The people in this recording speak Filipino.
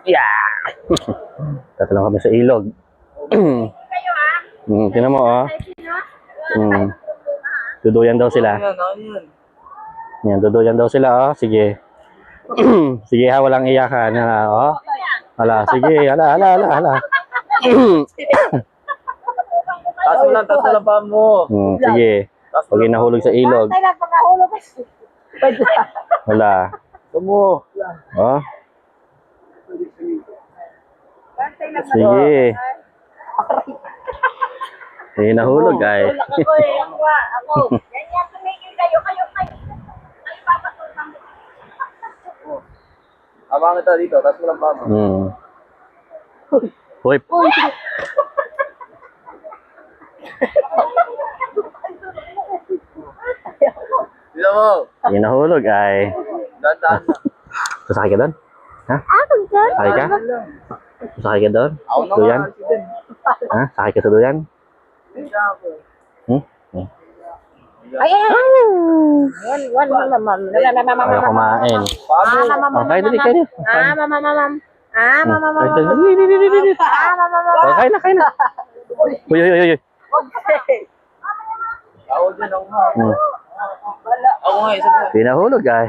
Yeah! Dito lang kami sa ilog. Tingnan mo, oh. Duduyan daw sila. Yan, duduyan daw sila, oh. Sige. Sige ha, walang iyakan. Oh. Hala, sige. Hala. Taas mo lang pa mo. Sige. Huwag yung nahulog sa ilog. Wala. Tumo. Oh. Sige. Hindi nahulog ay. Ako. Ganyan, tumigil kayo. Abang kita dito, taas mo lang pa mo. Hoy. Dito mo. Hindi nahulog ay. Dandan na. Sasakay ka doon? Ha? Sakay ka? Sasakay ka doon? Ako na Duyan? nga, accident. Ha? Sakay ka sa duyan? Hindi ako. Ay. Mama. Ayaw kumain. Paano? Okay, dali kayo. Mama. Kain na. Uy. Ako din ako nga. Ako nga, isa Hindi nahulog ay.